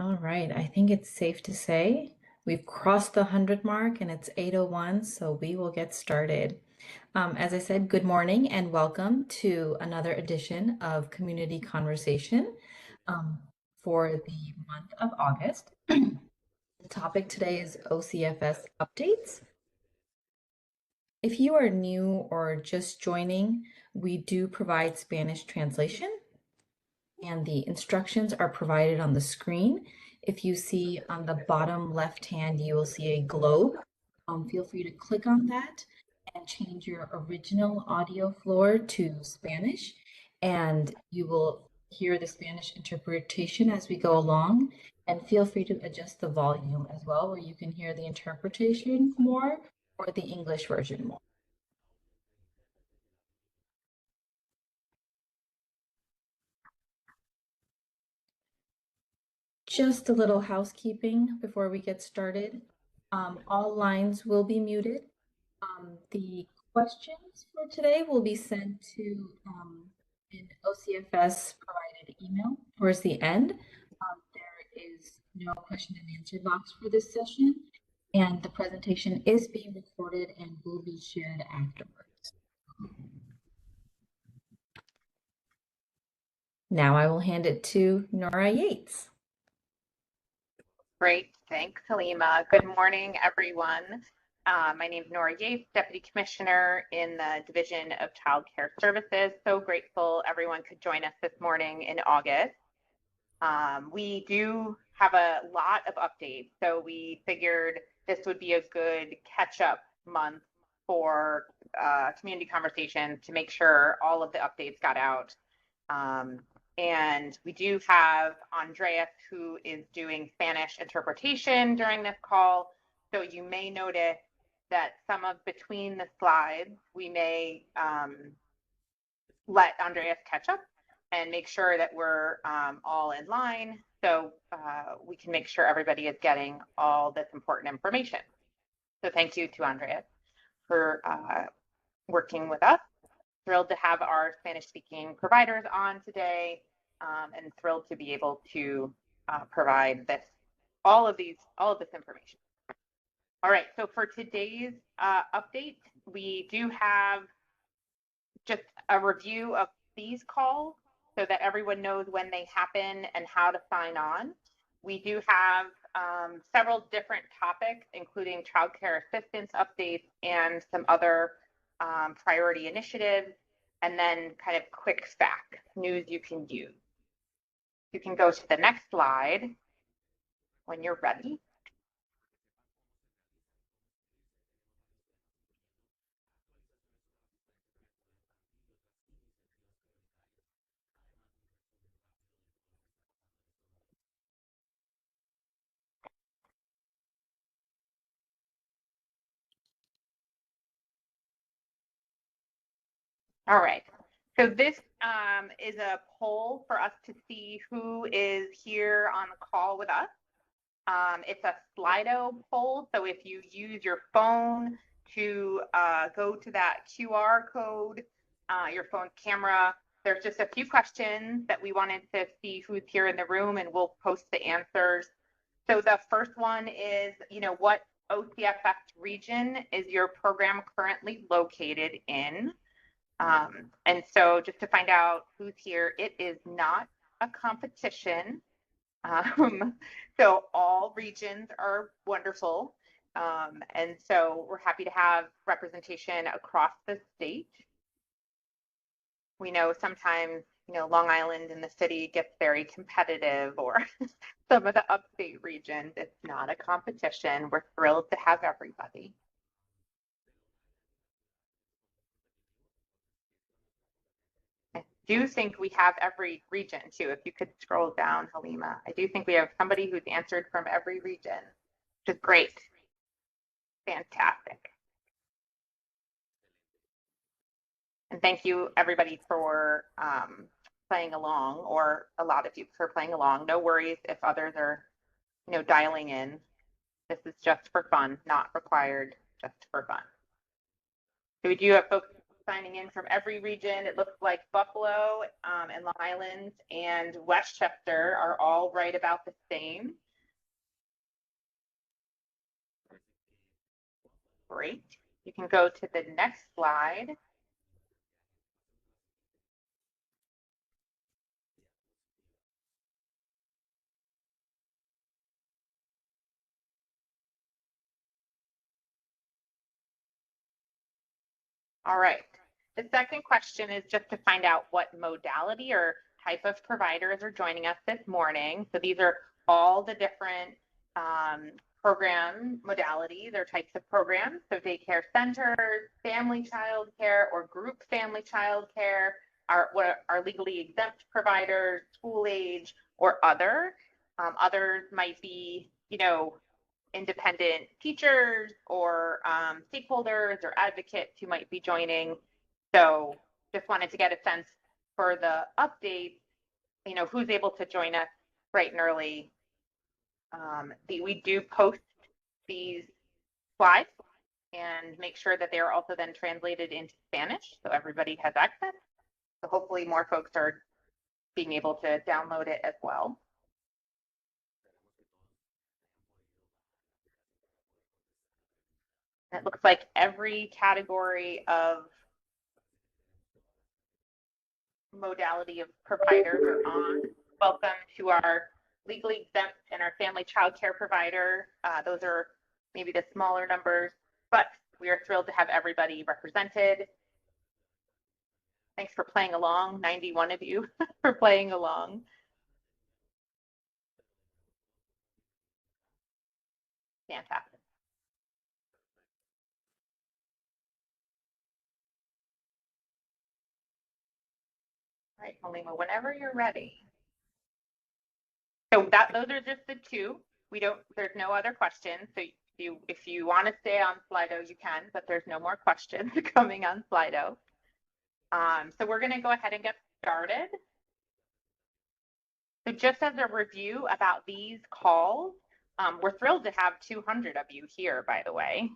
All right, I think it's safe to say we've crossed the 100 mark and it's 8:01, so we will get started. As I said, good morning and welcome to another edition of Community Conversation um, for the month of August. The topic today is OCFS updates. If you are new or just joining, we do provide Spanish translation, and the instructions are provided on the screen. If you see on the bottom left hand, you will see a globe. Feel free to click on that and change your original audio floor to Spanish, and you will hear the Spanish interpretation as we go along. And feel free to adjust the volume as well, where you can hear the interpretation more or the English version more. Just a little housekeeping before we get started. All lines will be muted. The questions for today will be sent to an OCFS provided email towards the end. There is no question and answer box for this session, and the presentation is being recorded and will be shared afterwards. Now I will hand it to Nora Yates. Great, thanks, Halima. Good morning, everyone. My name is Nora Yates, Deputy Commissioner in the Division of Child Care Services. So grateful everyone could join us this morning in August. We do have a lot of updates, so we figured this would be a good catch-up month for community conversations to make sure all of the updates got out. And we do have Andreas, who is doing Spanish interpretation during this call. So you may notice that some of between the slides, we may let Andreas catch up and make sure that we're all in line, so we can make sure everybody is getting all this important information. So thank you to Andreas for working with us. Thrilled to have our Spanish-speaking providers on today, and thrilled to be able to provide all of this information. All right, so for today's update, we do have just a review of these calls so that everyone knows when they happen and how to sign on. We do have several different topics, including child care assistance updates and some other priority initiatives, and then kind of quick fact news you can use. You can go to the next slide when you're ready. All right, so this is a poll for us to see who is here on the call with us. It's a Slido poll, so if you use your phone to go to that QR code, your phone camera, there's just a few questions that we wanted to see who's here in the room, and we'll post the answers. So the first one is, what OCFS region is your program currently located in? And so just to find out who's here, it is not a competition. So all regions are wonderful. And so we're happy to have representation across the state. We know sometimes, Long Island in the city gets very competitive, or some of the upstate regions, it's not a competition. We're thrilled to have everybody. I do think we have every region too. If you could scroll down, Halima, I do think we have somebody who's answered from every region, which is great. Fantastic. And thank you everybody for playing along, or a lot of you for playing along. No worries if others are, dialing in. This is just for fun, not required, just for fun. So we do have folks signing in from every region. It looks like Buffalo and Long Island and Westchester are all right about the same. Great. You can go to the next slide. All right. The second question is just to find out what modality or type of providers are joining us this morning. So these are all the different program modalities or types of programs. So daycare centers, family child care, or group family child care, what are legally exempt providers, school age, or other. Others might be, independent teachers or stakeholders or advocates who might be joining. So just wanted to get a sense for the updates, who's able to join us bright and early. We do post these slides and make sure that they are also then translated into Spanish so everybody has access. So hopefully more folks are being able to download it as well. It looks like every category of modality of providers are on. Welcome to our legally exempt and our family child care provider. Those are maybe the smaller numbers, but we are thrilled to have everybody represented. Thanks for playing along, 91 of you for playing along. Fantastic. All right, Halima, whenever you're ready. So those are just the two. There's no other questions. So if you want to stay on Slido, you can, but there's no more questions coming on Slido. So we're going to go ahead and get started. So just as a review about these calls, we're thrilled to have 200 of you here, by the way.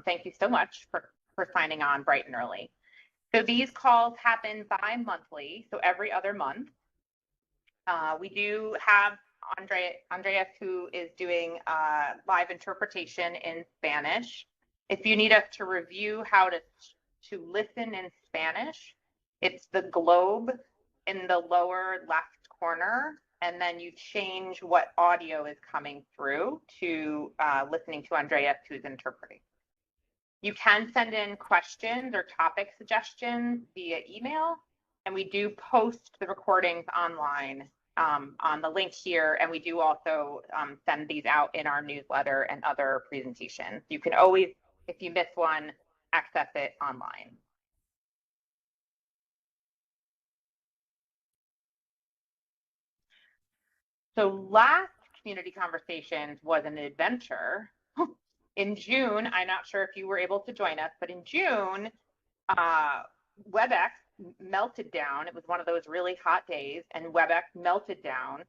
Thank you so much for signing on bright and early. So these calls happen bi-monthly, so every other month. We do have Andreas, who is doing live interpretation in Spanish. If you need us to review how to listen in Spanish, it's the globe in the lower left corner, and then you change what audio is coming through to listening to Andreas, who's interpreting. You can send in questions or topic suggestions via email, and we do post the recordings online on the link here, and we do also send these out in our newsletter and other presentations. You can always, if you miss one, access it online. So last Community Conversations was an adventure. In June, I'm not sure if you were able to join us, but in June, WebEx melted down. It was one of those really hot days, and WebEx melted down.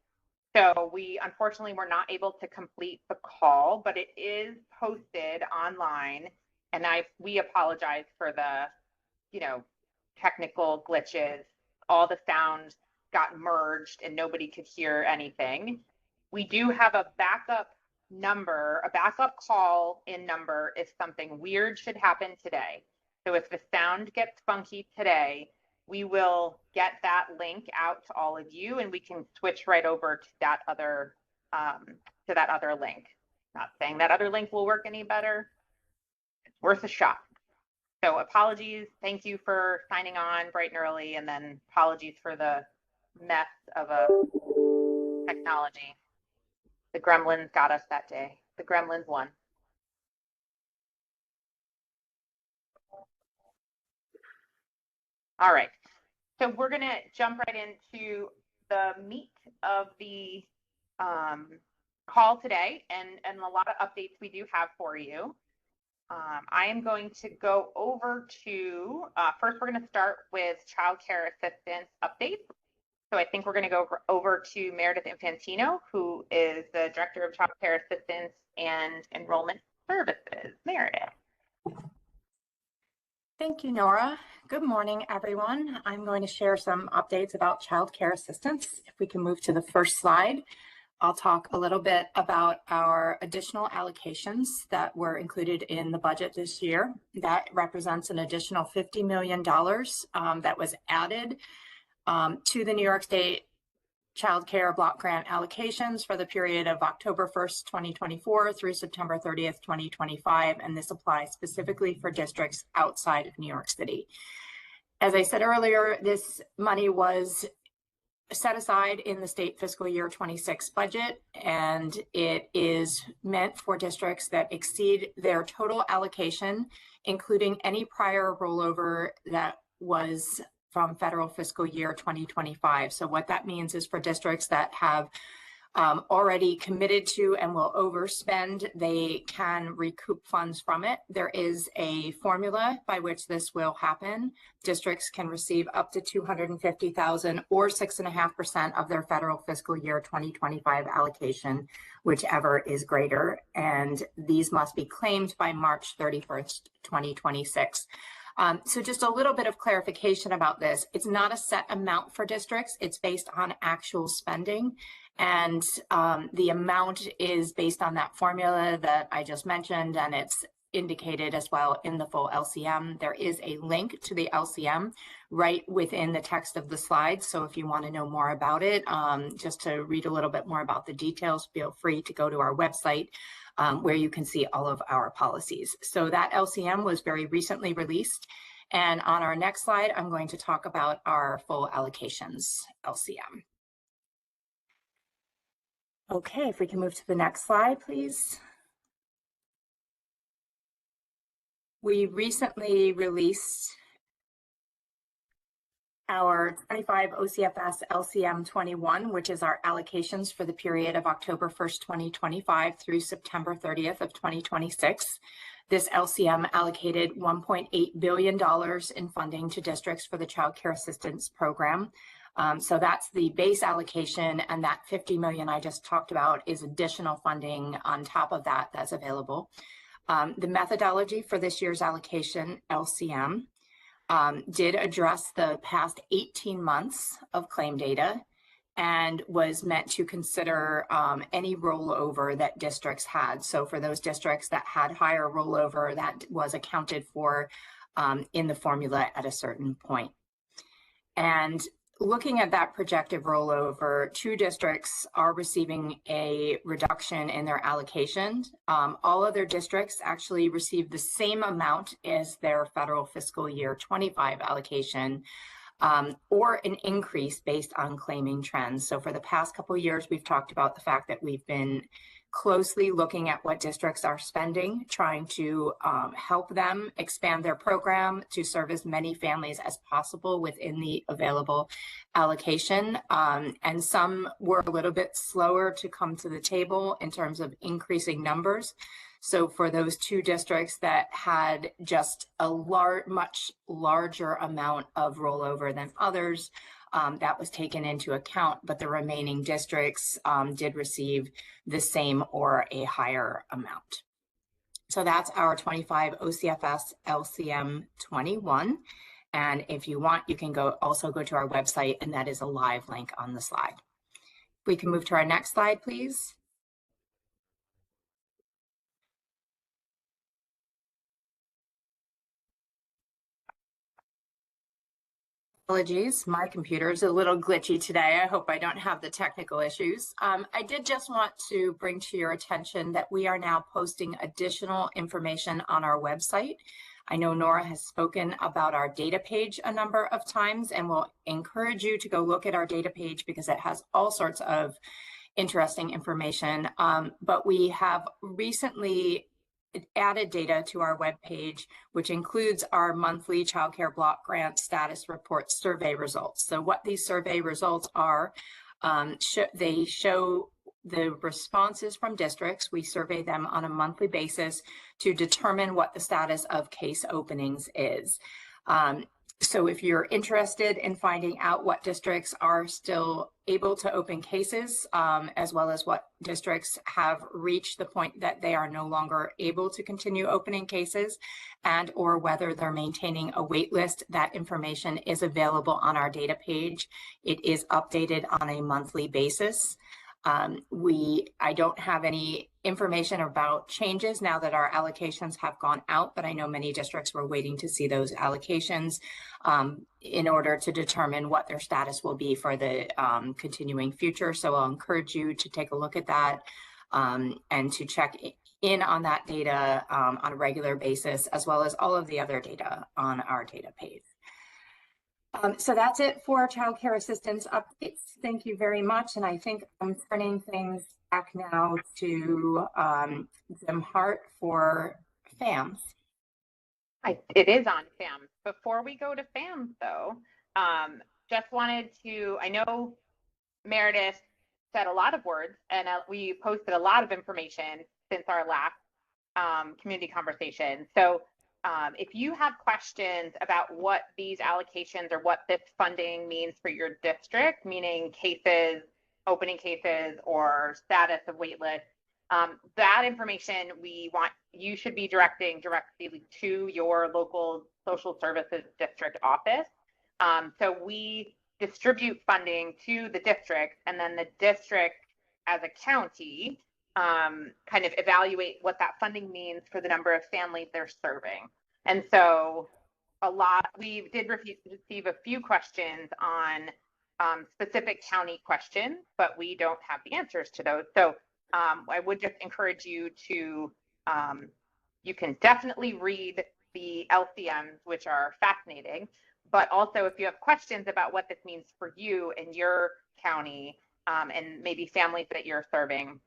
So we unfortunately were not able to complete the call, but it is posted online. And we apologize for the, technical glitches. All the sound got merged and nobody could hear anything. We do have a backup number, a backup call in number if something weird should happen today. So if the sound gets funky today, we will get that link out to all of you, and we can switch right over to that other link. Not saying that other link will work any better. It's worth a shot. So apologies. Thank you for signing on bright and early, and then apologies for the mess of a technology. The gremlins got us that day. The gremlins won. All right. So we're going to jump right into the meat of the call today and a lot of updates we do have for you. I am going to go over to, first we're going to start with child care assistance updates. So I think we're going to go over to Meredith Infantino, who is the Director of Child Care Assistance and Enrollment Services. Meredith. Thank you, Nora. Good morning, everyone. I'm going to share some updates about child care assistance. If we can move to the first slide, I'll talk a little bit about our additional allocations that were included in the budget this year. That represents an additional $50 million that was added to the New York State Child Care Block Grant allocations for the period of October 1st, 2024 through September 30th, 2025, and this applies specifically for districts outside of New York City. As I said earlier, this money was set aside in the state fiscal year 26 budget, and it is meant for districts that exceed their total allocation, including any prior rollover that was from federal fiscal year 2025. So what that means is for districts that have already committed to and will overspend, they can recoup funds from it. There is a formula by which this will happen. Districts can receive up to $250,000 or 6.5% of their federal fiscal year 2025 allocation, whichever is greater. And these must be claimed by March 31st, 2026. So just a little bit of clarification about this. It's not a set amount for districts. It's based on actual spending. And the amount is based on that formula that I just mentioned, and it's indicated as well in the full LCM. There is a link to the LCM right within the text of the slide. So if you want to know more about it, just to read a little bit more about the details, feel free to go to our website where you can see all of our policies. So that LCM was very recently released. And on our next slide, I'm going to talk about our full allocations LCM. Okay, if we can move to the next slide, please. We recently released our 25 OCFS LCM 21, which is our allocations for the period of October 1st, 2025 through September 30th of 2026. This LCM allocated $1.8 billion in funding to districts for the Child Care Assistance Program. So that's the base allocation, and that $50 million I just talked about is additional funding on top of that that's available. The methodology for this year's allocation LCM did address the past 18 months of claim data and was meant to consider any rollover that districts had. So for those districts that had higher rollover, that was accounted for in the formula at a certain point. And looking at that projected rollover, 2 districts are receiving a reduction in their allocation. All other districts actually received the same amount as their federal fiscal year 25 allocation, or an increase based on claiming trends. So for the past couple of years, we've talked about the fact that we've been closely looking at what districts are spending, trying to help them expand their program to serve as many families as possible within the available allocation. And some were a little bit slower to come to the table in terms of increasing numbers. So for those 2 districts that had just a much larger amount of rollover than others, that was taken into account, but the remaining districts did receive the same or a higher amount. So that's our 25 OCFS LCM 21. And if you want, you can also go to our website, and that is a live link on the slide. We can move to our next slide, please. Apologies, my computer is a little glitchy today. I hope I don't have the technical issues. I did just want to bring to your attention that we are now posting additional information on our website. I know Nora has spoken about our data page a number of times, and we'll encourage you to go look at our data page because it has all sorts of interesting information. But we have recently added data to our webpage, which includes our monthly Child Care Block Grant Status Report survey results. So what these survey results are, they show the responses from districts. We survey them on a monthly basis to determine what the status of case openings is. So if you're interested in finding out what districts are still able to open cases, as well as what districts have reached the point that they are no longer able to continue opening cases, and or whether they're maintaining a wait list, that information is available on our data page. It is updated on a monthly basis. I don't have any information about changes now that our allocations have gone out, but I know many districts were waiting to see those allocations in order to determine what their status will be for the continuing future. So I'll encourage you to take a look at that and to check in on that data on a regular basis, as well as all of the other data on our data page. So that's it for child care assistance updates. Thank you very much. And I think I'm turning things back now to Jim Hart for FAMS. It is on FAMS. Before we go to FAMS, though, just wanted to, I know Meredith said a lot of words, and we posted a lot of information since our last community conversation. So if you have questions about what these allocations or what this funding means for your district, meaning cases, opening cases, or status of waitlist, that information you should be directing directly to your local social services district office. So we distribute funding to the district, and then the district as a county kind of evaluate what that funding means for the number of families they're serving. And so we did receive a few questions on specific county questions, but we don't have the answers to those. So I would just encourage you to, you can definitely read the LCMs, which are fascinating, but also if you have questions about what this means for you and your county and maybe families that you're serving,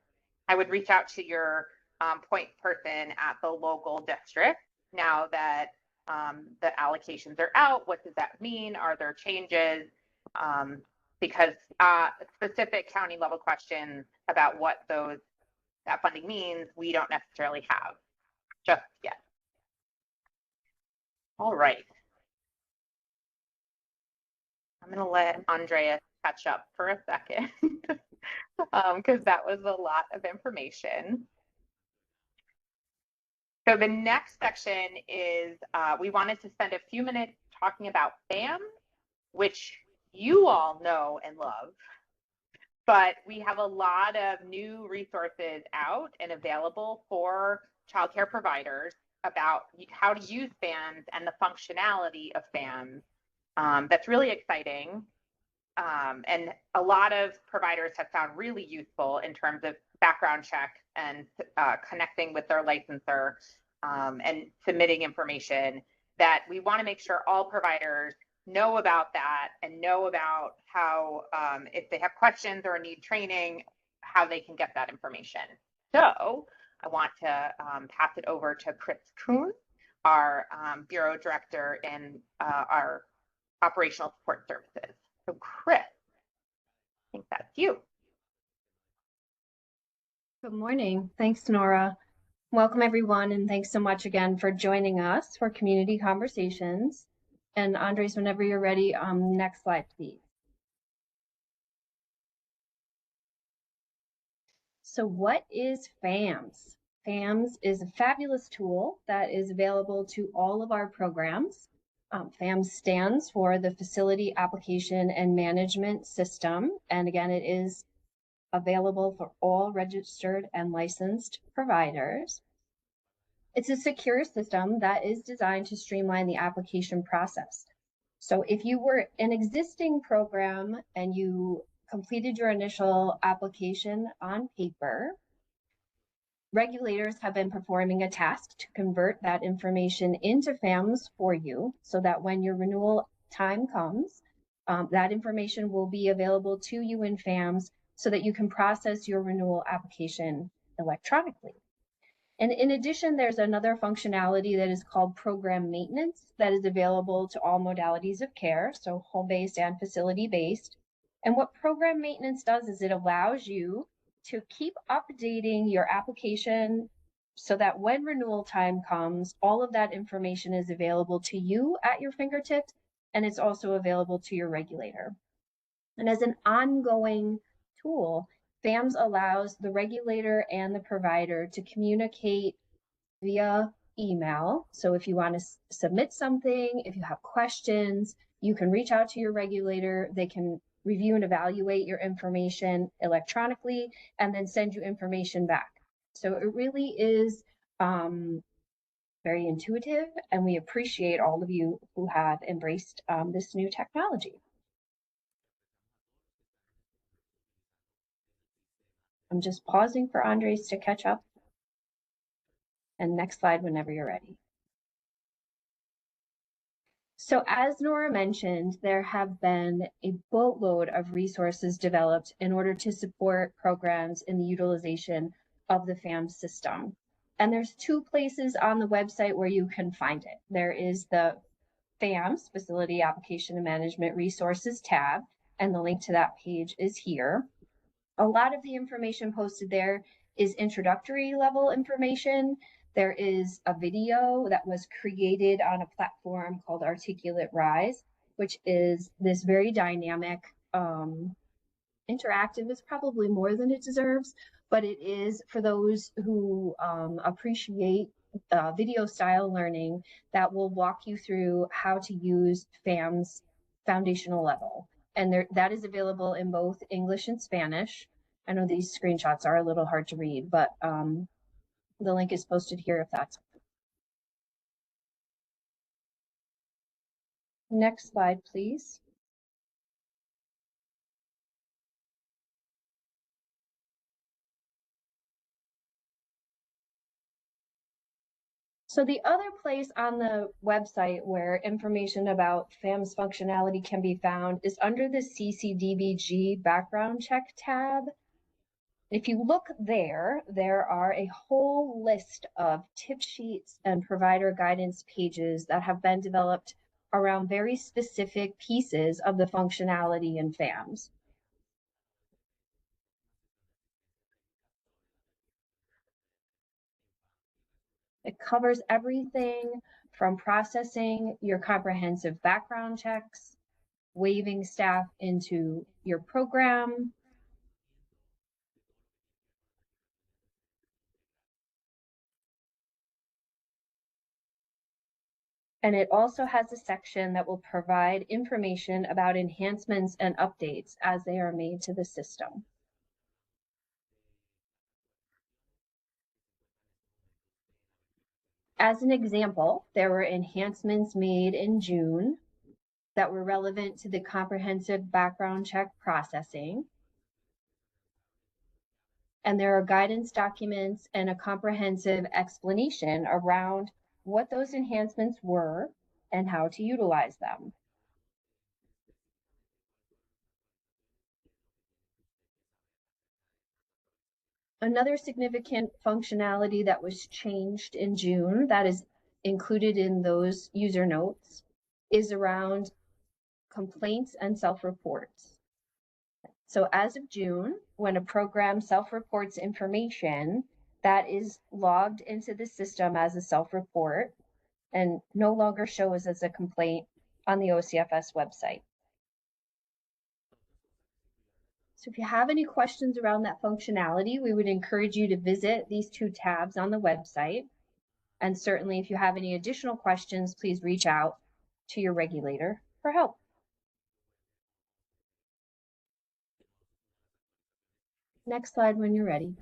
I would reach out to your point person at the local district. Now that the allocations are out, what does that mean? Are there changes? Because specific county level questions about what that funding means, we don't necessarily have just yet. All right. I'm going to let Andrea catch up for a second because that was a lot of information. So the next section is we wanted to spend a few minutes talking about FAMS, which you all know and love, but we have a lot of new resources out and available for childcare providers about how to use FAMS and the functionality of FAMS. That's really exciting. And a lot of providers have found really useful in terms of background check and connecting with their licensor and submitting information, that we want to make sure all providers know about that and know about how, if they have questions or need training, how they can get that information. So I want to pass it over to Chris Kuhn, our Bureau Director in our Operational Support Services. So Chris, I think that's you. Good morning. Thanks, Nora. Welcome, everyone, and thanks so much again for joining us for Community Conversations. And Andres, whenever you're ready, next slide, please. So what is FAMS? FAMS is a fabulous tool that is available to all of our programs. FAMS stands for the Facility Application and Management System. And again, it is available for all registered and licensed providers. It's a secure system that is designed to streamline the application process. So if you were an existing program and you completed your initial application on paper, regulators have been performing a task to convert that information into FAMS for you so that when your renewal time comes, that information will be available to you in FAMS so that you can process your renewal application electronically. And in addition, there's another functionality that is called program maintenance that is available to all modalities of care, so home-based and facility-based. And what program maintenance does is it allows you to keep updating your application so that when renewal time comes, all of that information is available to you at your fingertips and it's also available to your regulator. And as an ongoing tool, FAMS allows the regulator and the provider to communicate via email. So if you want to submit something, if you have questions, you can reach out to your regulator. They can review and evaluate your information electronically and then send you information back. So it really is very intuitive, and we appreciate all of you who have embraced this new technology. I'm just pausing for Andres to catch up. And next slide whenever you're ready. So as Nora mentioned, there have been a boatload of resources developed in order to support programs in the utilization of the FAMS system. And there's two places on the website where you can find it. There is the FAMS, Facility Application and Management Resources tab, and the link to that page is here. A lot of the information posted there is introductory level information. There is a video that was created on a platform called Articulate Rise, which is this very dynamic, interactive is probably more than it deserves, but it is for those who appreciate video style learning that will walk you through how to use FAMS foundational level. And that is available in both English and Spanish. I know these screenshots are a little hard to read, but the link is posted here if that's. Next slide, please. So the other place on the website where information about FAMS functionality can be found is under the CCDBG background check tab. If you look there, there are a whole list of tip sheets and provider guidance pages that have been developed around very specific pieces of the functionality in FAMS. It covers everything from processing your comprehensive background checks, waiving staff into your program, and it also has a section that will provide information about enhancements and updates as they are made to the system. As an example, there were enhancements made in June that were relevant to the comprehensive background check processing. And there are guidance documents and a comprehensive explanation around what those enhancements were and how to utilize them. Another significant functionality that was changed in June that is included in those user notes is around complaints and self-reports. So as of June, when a program self-reports information, that is logged into the system as a self-report and no longer shows as a complaint on the OCFS website. So if you have any questions around that functionality, we would encourage you to visit these two tabs on the website. And certainly if you have any additional questions, please reach out to your regulator for help. Next slide when you're ready.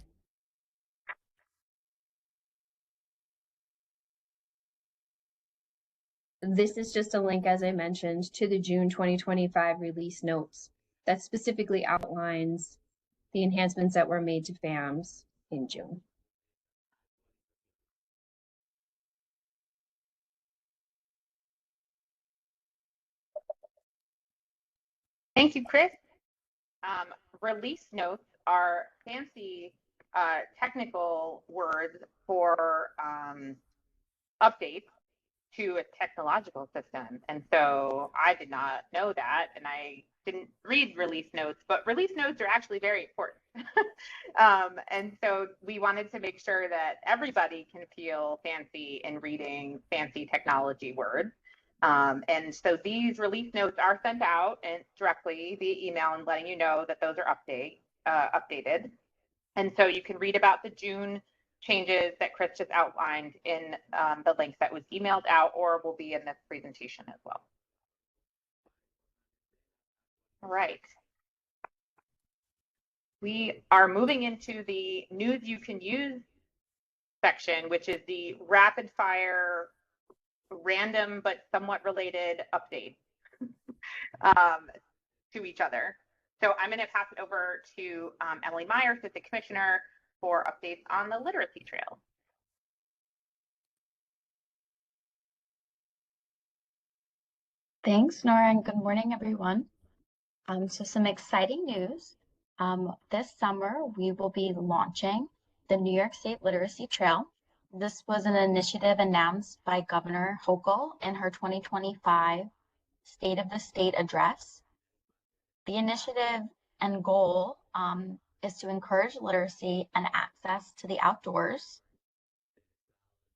This is just a link, as I mentioned, to the June 2025 release notes that specifically outlines the enhancements that were made to FAMS in June. Thank you, Chris. Release notes are fancy technical words for updates to a technological system. And so I did not know that, and I didn't read release notes, but release notes are actually very important. And so we wanted to make sure that everybody can feel fancy in reading fancy technology words. And so these release notes are sent out and directly via email and letting you know that those are updated. And so you can read about the June changes that Chris just outlined in the link that was emailed out or will be in this presentation as well. All right. We are moving into the news you can use section, which is the rapid fire, random but somewhat related updates to each other. So I'm going to pass it over to Emily Meyer, Assistant Commissioner, for updates on the literacy trail. Thanks, Nora, and good morning, everyone. So some exciting news. This summer, we will be launching the New York State Literacy Trail. This was an initiative announced by Governor Hochul in her 2025 State of the State address. The initiative and goal is to encourage literacy and access to the outdoors.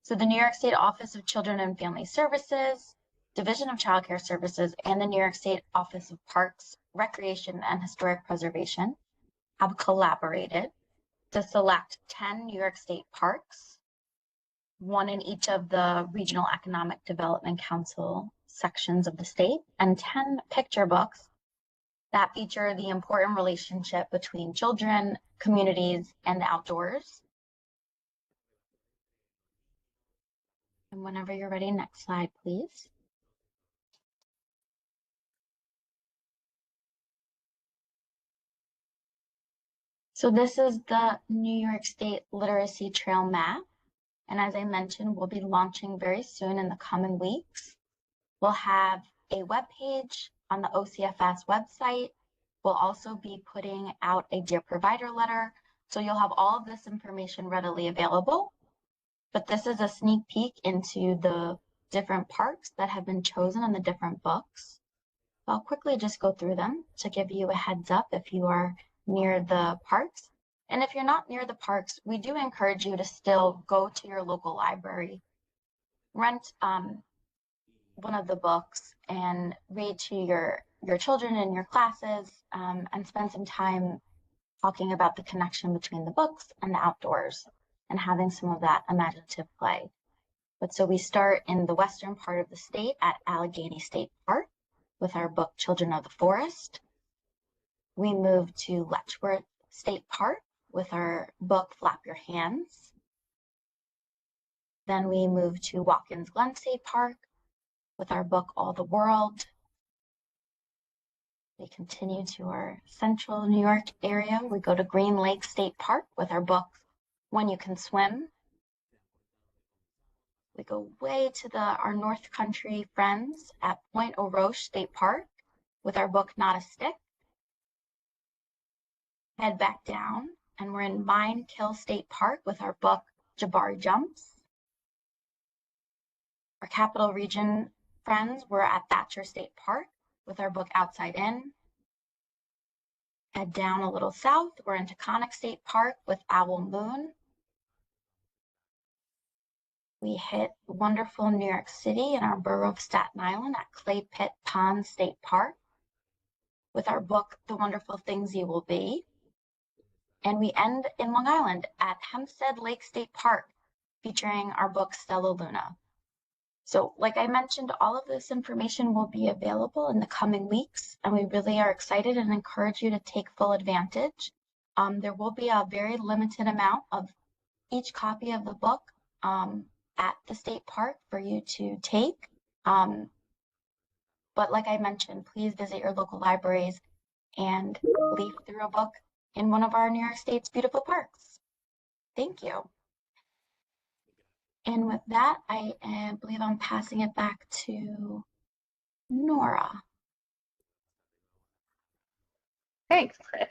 So the New York State Office of Children and Family Services, Division of Child Care Services, and the New York State Office of Parks, Recreation, and Historic Preservation have collaborated to select 10 New York State parks, one in each of the Regional Economic Development Council sections of the state, and 10 picture books that feature the important relationship between children, communities, and the outdoors. And whenever you're ready, next slide, please. So this is the New York State Literacy Trail map. And as I mentioned, we'll be launching very soon in the coming weeks. We'll have a webpage on the OCFS website. We'll also be putting out a Dear Provider letter. So you'll have all of this information readily available. But this is a sneak peek into the different parks that have been chosen in the different books. I'll quickly just go through them to give you a heads up if you are near the parks. And if you're not near the parks, we do encourage you to still go to your local library, rent one of the books and read to your children in your classes, and spend some time talking about the connection between the books and the outdoors and having some of that imaginative play. But so we start in the western part of the state at Allegheny State Park with our book, Children of the Forest. We move to Letchworth State Park with our book, Flap Your Hands. Then we move to Watkins Glen State Park with our book, All the World. We continue to our central New York area. We go to Green Lake State Park with our book, When You Can Swim. We go way to our North Country friends at Point Aux Roches State Park with our book, Not a Stick. Head back down, and we're in Mine Kill State Park with our book, Jabari Jumps. Our Capital Region friends were at Thatcher State Park with our book, Outside In. Head down a little south, we're in Taconic State Park with Owl Moon. We hit wonderful New York City in our borough of Staten Island at Clay Pit Pond State Park with our book, The Wonderful Things You Will Be. And we end in Long Island at Hempstead Lake State Park, featuring our book, Stella Luna. So like I mentioned, all of this information will be available in the coming weeks, and we really are excited and encourage you to take full advantage. There will be a very limited amount of each copy of the book at the state park for you to take. But like I mentioned, please visit your local libraries and leaf through a book in one of our New York State's beautiful parks. Thank you. And with that, I believe I'm passing it back to Nora. Thanks, Chris.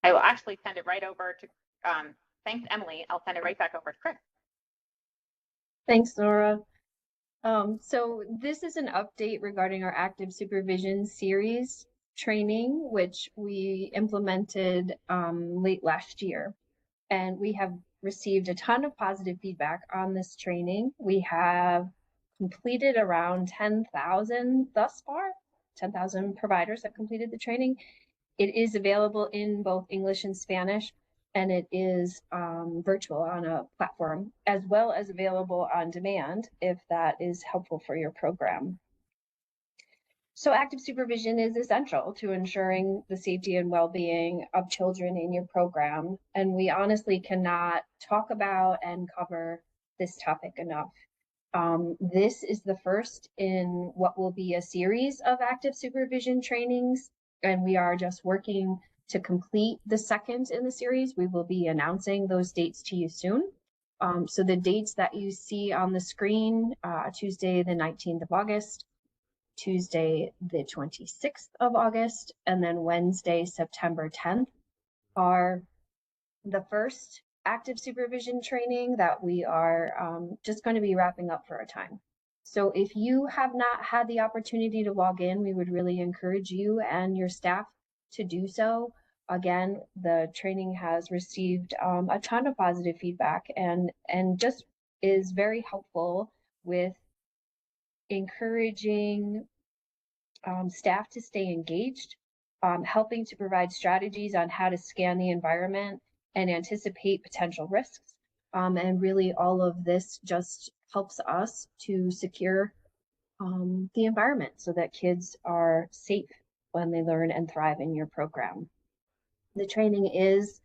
I will actually send it right over to, thanks, Emily. I'll send it right back over to Chris. Thanks, Nora. So this is an update regarding our active supervision series training, which we implemented late last year. And we have received a ton of positive feedback on this training. We have completed around 10,000 thus far, 10,000 providers that completed the training. It is available in both English and Spanish, and it is virtual on a platform, as well as available on demand if that is helpful for your program. So active supervision is essential to ensuring the safety and well-being of children in your program, and we honestly cannot talk about and cover this topic enough. This is the first in what will be a series of active supervision trainings, and we are just working to complete the second in the series. We will be announcing those dates to you soon. So the dates that you see on the screen, Tuesday, the 19th of August, Tuesday, the 26th of August, and then Wednesday, September 10th, are the first active supervision training that we are just going to be wrapping up for a time. So if you have not had the opportunity to log in, we would really encourage you and your staff to do so. Again, the training has received a ton of positive feedback and just is very helpful with encouraging staff to stay engaged, helping to provide strategies on how to scan the environment and anticipate potential risks. And really all of this just helps us to secure the environment so that kids are safe when they learn and thrive in your program. The training is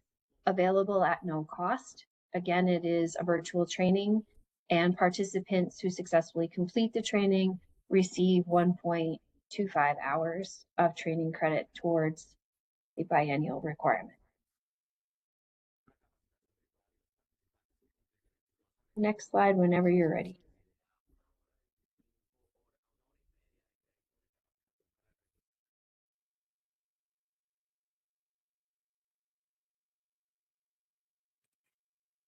available at no cost. Again, it is a virtual training, and participants who successfully complete the training receive 1.25 hours of training credit towards the biennial requirement. Next slide, whenever you're ready.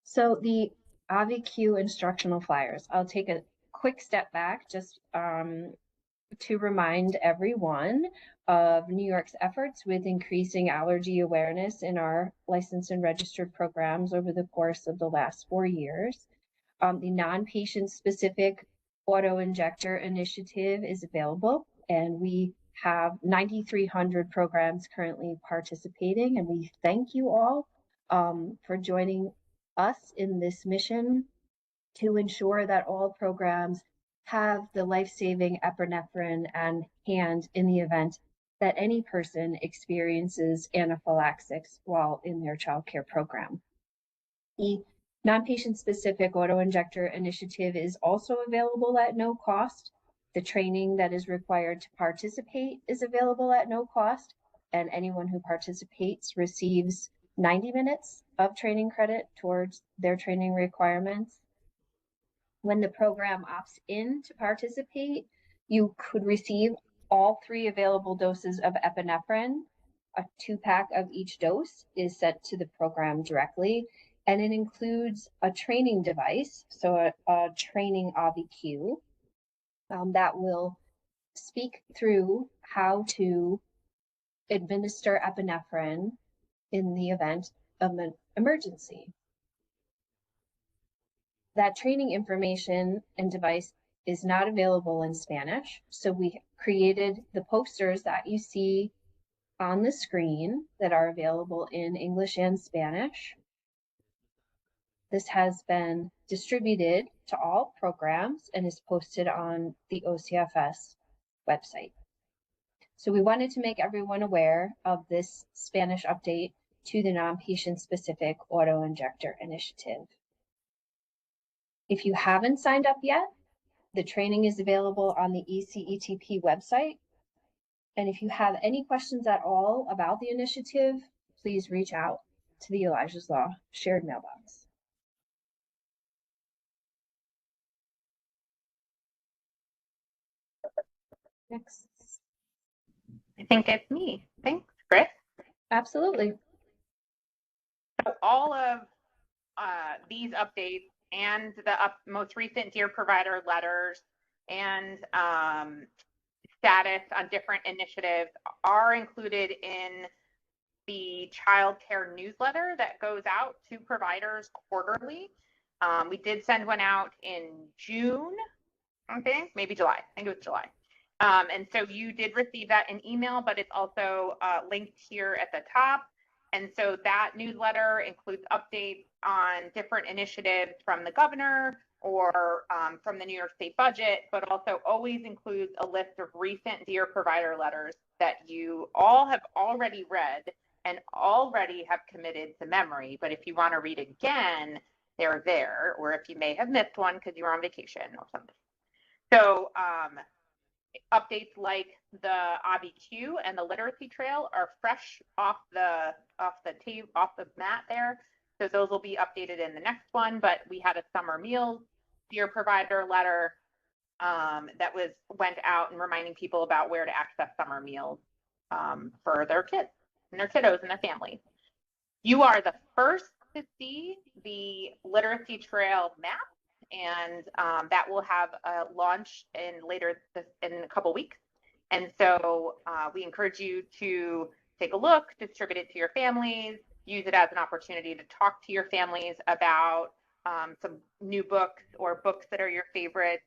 So the AviQ instructional flyers, I'll take a quick step back just to remind everyone of New York's efforts with increasing allergy awareness in our licensed and registered programs over the course of the last 4 years. The non-patient specific auto-injector initiative is available, and we have 9,300 programs currently participating, and we thank you all for joining us in this mission to ensure that all programs have the life-saving epinephrine on hand in the event that any person experiences anaphylaxis while in their childcare program. The non-patient specific auto-injector initiative is also available at no cost. The training that is required to participate is available at no cost, and anyone who participates receives 90 minutes of training credit towards their training requirements. When the program opts in to participate, you could receive all 3 available doses of epinephrine. A 2-pack of each dose is sent to the program directly, and it includes a training device, so a training AviQ, that will speak through how to administer epinephrine in the event of an emergency. That training information and device is not available in Spanish, so we created the posters that you see on the screen that are available in English and Spanish. This has been distributed to all programs and is posted on the OCFS website. So we wanted to make everyone aware of this Spanish update to the non-patient specific auto-injector initiative. If you haven't signed up yet, the training is available on the ECETP website. And if you have any questions at all about the initiative, please reach out to the Elijah's Law shared mailbox. Next. I think it's me. Thanks, Chris. Absolutely. So all of these updates and the most recent Dear Provider letters and status on different initiatives are included in the child care newsletter that goes out to providers quarterly. We did send one out in June, Okay, maybe July. I think it was July. And so you did receive that in email, but it's also linked here at the top. And so that newsletter includes updates on different initiatives from the governor or from the New York State budget, but also always includes a list of recent Dear Provider letters that you all have already read and already have committed to memory. But if you want to read again, they're there, or if you may have missed one because you were on vacation or something. So updates like the OBQ and the literacy trail are fresh off the mat there. So those will be updated in the next one. But we had a summer meals Dear Provider letter that went out and reminding people about where to access summer meals for their kids and their kiddos and their families. You are the first to see the literacy trail map, and that will have a launch in a couple weeks. And so we encourage you to take a look, distribute it to your families, use it as an opportunity to talk to your families about some new books or books that are your favorite.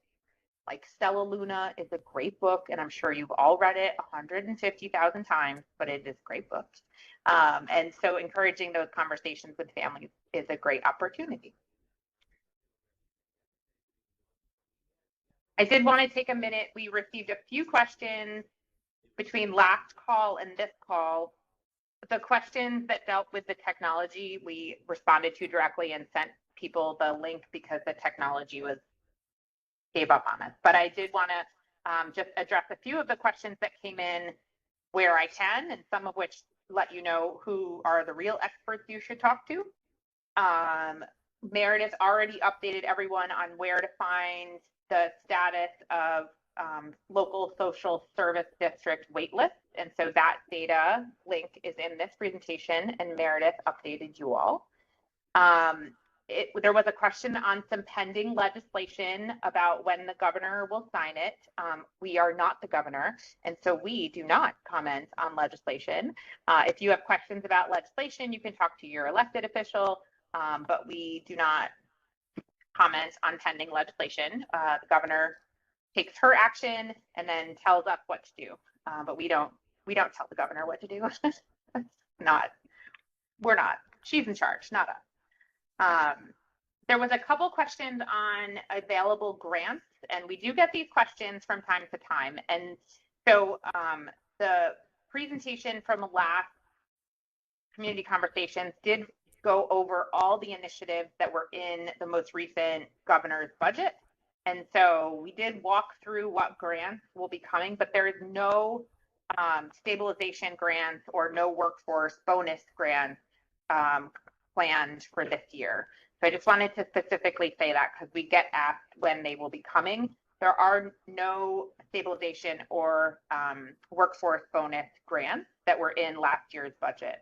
Like Stella Luna is a great book, and I'm sure you've all read it 150,000 times, but it is a great book. And so encouraging those conversations with families is a great opportunity. I did want to take a minute. We received a few questions between last call and this call. The questions that dealt with the technology, we responded to directly and sent people the link because the technology gave up on us. But I did want to just address a few of the questions that came in where I can, and some of which let you know who are the real experts you should talk to. Meredith already updated everyone on where to find the status of local social service district waitlist. And so that data link is in this presentation, and Meredith updated you all. There was a question on some pending legislation about when the governor will sign it. We are not the governor, and so we do not comment on legislation. If you have questions about legislation, you can talk to your elected official, but we do not comment on pending legislation. The governor takes her action and then tells us what to do, but we don't tell the governor what to do. We're not. She's in charge, not us. There was a couple questions on available grants, and we do get these questions from time to time. And so the presentation from last community conversations did go over all the initiatives that were in the most recent governor's budget. And so we did walk through what grants will be coming, but there is no stabilization grants or no workforce bonus grants planned for this year. So I just wanted to specifically say that because we get asked when they will be coming. There are no stabilization or workforce bonus grants that were in last year's budget.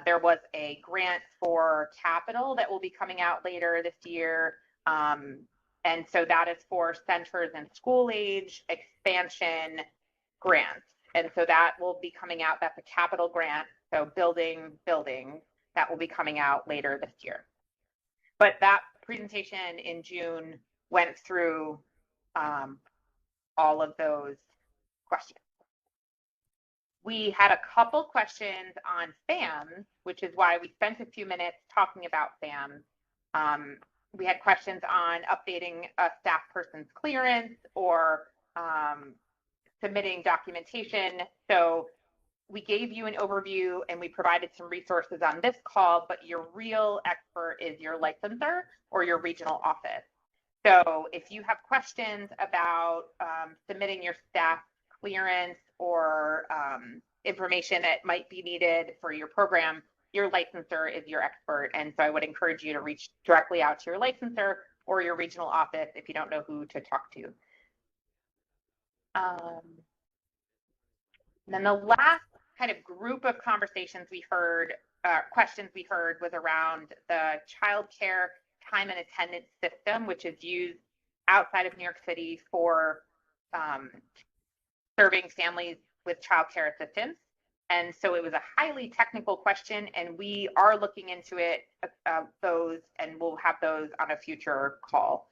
There was a grant for capital that will be coming out later this year. And so that is for centers and school age expansion grants. And so that will be coming out. That's a capital grant. So building, that will be coming out later this year. But that presentation in June went through all of those questions. We had a couple questions on FAMs, which is why we spent a few minutes talking about FAMs. We had questions on updating a staff person's clearance or submitting documentation. So we gave you an overview and we provided some resources on this call, but your real expert is your licensor or your regional office. So if you have questions about submitting your staff clearance or information that might be needed for your program, your licensor is your expert. And so I would encourage you to reach directly out to your licensor or your regional office if you don't know who to talk to. Then the last kind of group of conversations we heard, questions we heard was around the child care time and attendance system, which is used outside of New York City for serving families with child care assistance. And so it was a highly technical question, and we are looking into it, those, and we'll have those on a future call.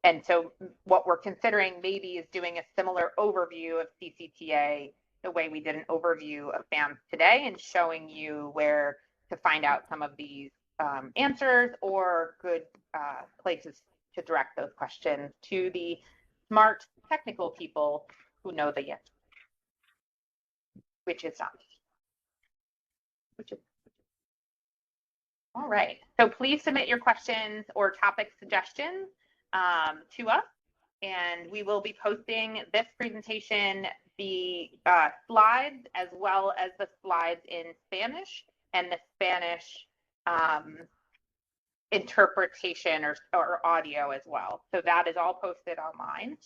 And so what we're considering maybe is doing a similar overview of CCTA the way we did an overview of FAMS today, and showing you where to find out some of these answers, or good places to direct those questions to the smart technical people who know the answer, which is not me. All right, so please submit your questions or topic suggestions to us, and we will be posting this presentation, the slides, as well as the slides in Spanish and the Spanish interpretation or audio as well. So that is all posted online.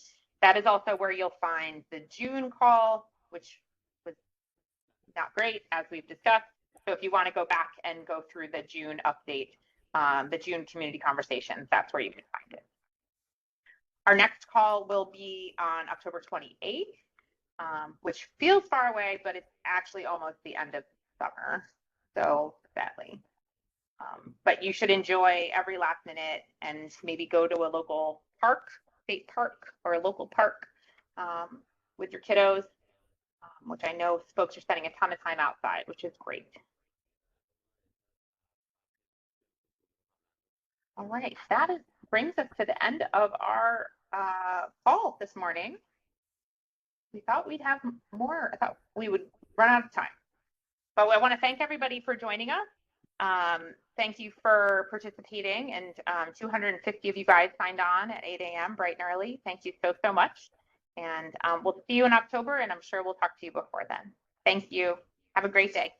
That is also where you'll find the June call, which was not great, as we've discussed. So if you want to go back and go through the June update, the June community conversations, that's where you can find it. Our next call will be on October 28th, which feels far away, but it's actually almost the end of summer, so sadly. But you should enjoy every last minute, and maybe go to a local park, state park, or a local park with your kiddos, which I know folks are spending a ton of time outside, which is great. All right, that brings us to the end of our call this morning. We thought we'd have more. I thought we would run out of time. But I want to thank everybody for joining us. Thank you for participating, and 250 of you guys signed on at 8 a.m. bright and early. Thank you so much. And we'll see you in October, and I'm sure we'll talk to you before then. Thank you. Have a great day.